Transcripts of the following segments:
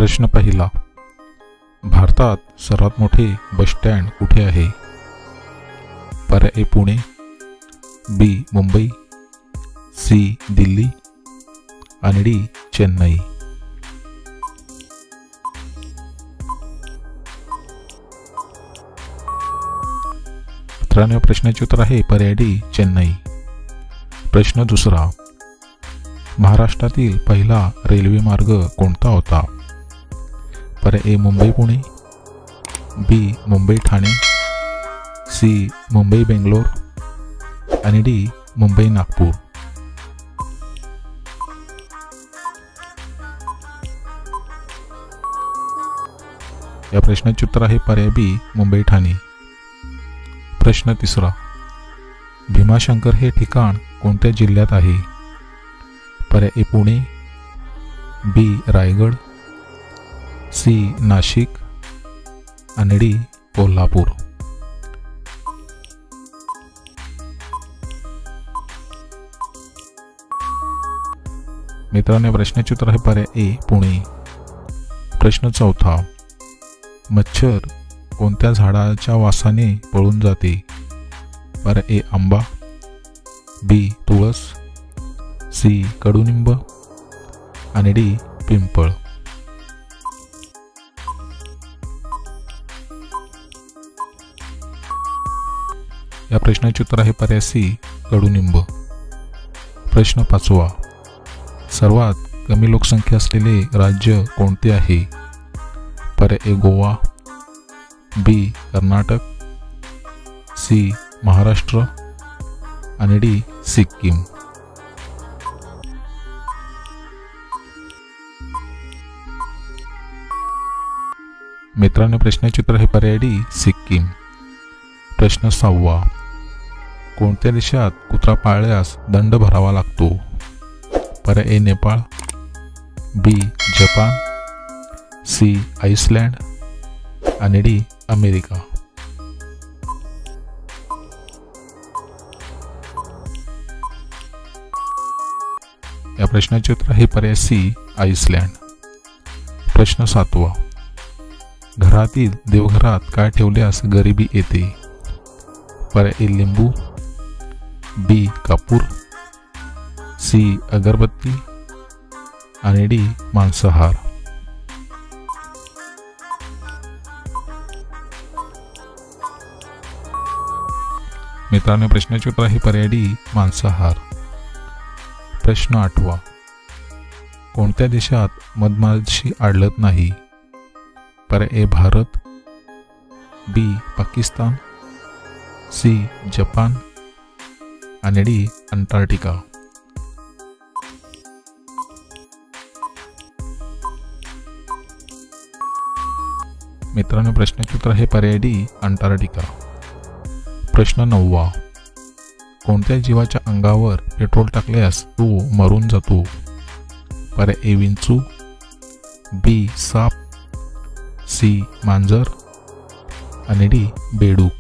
प्रश्न पहिला, भारतात सर्वात मोठे बस स्टँड कुठे आहे? पर्याय ए पुणे, बी मुंबई, सी दिल्ली आणि डी चेन्नई. मित्रांनो, प्रश्नाचे उत्तर आहे पर्याय डी चेन्नई. प्रश्न दुसरा, महाराष्ट्रातील पहिला रेल्वे मार्ग कोणता होता? पर्याय ए मुंबई पुणे, बी मुंबई ठाणे, सी मुंबई बेंगलोर आणि डी मुंबई नागपूर. या प्रश्नाचे उत्तर आहे पर्याय बी मुंबई ठाणे. प्रश्न तिसरा, भीमाशंकर हे ठिकाण कोणत्या जिल्ह्यात आहे? पर्याय ए पुणे, बी रायगड, सी नाशिक आणि डी कोल्हापूर. मित्रांनो, प्रश्नाचे उत्तर आहे पर्याय ए पुणे. प्रश्न चौथा, मच्छर कोणत्या झाडाच्या वासाने पळून जाते? पर्याय ए आंबा, बी तुळस, सी कडुनिंब आणि डी पिंपळ. या प्रश्नाचे उत्तर आहे पर्याय सी कडुनिंब. प्रश्न पाचवा, सर्वात कमी लोकसंख्या असलेले राज्य कोणते आहे? पर्याय ए गोवा, बी कर्नाटक, सी महाराष्ट्र आणि डी सिक्कीम. मित्रांनो, प्रश्नाचे उत्तर आहे पर्याय डी सिक्कीम. प्रश्न सहावा, कोणत्या देशात कुत्रा पाळल्यास दंड भरावा लागतो? पर्याय ए नेपाळ, बी जपान, सी आइसलँड आणि डी अमेरिका. या प्रश्नाचे उत्तर आहे पर्याय सी आइसलँड. प्रश्न सातवा, घरातील देवघरात काय ठेवल्यास गरिबी येते? पर्याय ए लिंबू, बी कापूर, सी अगरबत्ती आणि डी मांसाहार. मित्रांनो, प्रश्नाचे उत्तर आहे पर्याय डी मांसाहार. प्रश्न आठवा, कोणत्या देशात मधमाशी आढळत नाही? पर्याय ए भारत, बी पाकिस्तान, सी जपान आणि डी अंटार्क्टिका. मित्रांनो, प्रश्नाचे उत्तर आहे पर्याय डी अंटार्क्टिका. प्रश्न नववा, कोणत्या जीवाच्या अंगावर पेट्रोल टाकल्यास तो मरून जातो? पर्याय ए विंचू, बी साप, सी मांजर आणि डी बेडूक.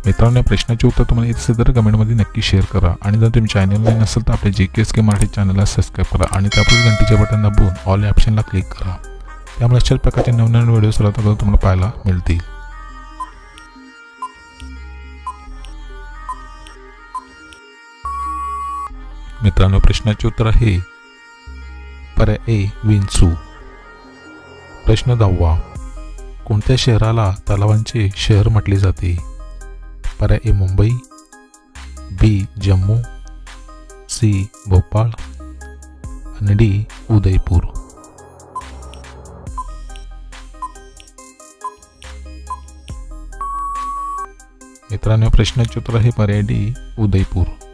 मित्रांनो, प्रश्नाचे उत्तर तुम्हाला येत असेल तर कमेंटमध्ये नक्की शेअर करा आणि जर तुम्ही चॅनलला नसेल तर आपल्या GKSK मराठी चॅनलला सबस्क्राईब करा आणि त्यापूर्वी घंटीचे बटन दाबून ऑल या ऑप्शनला क्लिक करा. त्यामुळे अशाच प्रकारचे नवनवीन व्हिडिओ सर्वात अगोदर तुम्हाला पाहायला मिळतील. मित्रांनो, प्रश्नाचे उत्तर आहे पर्याय ए विंचू. प्रश्न 10वा, कोणत्या शहराला तलावांचे शहर म्हटले जाते? पर्याय ए मुंबई, बी जम्मू, सी भोपाळ आणि डी उदयपूर. मित्रांनो, प्रश्नाचे उत्तर आहे पर्याय डी उदयपूर.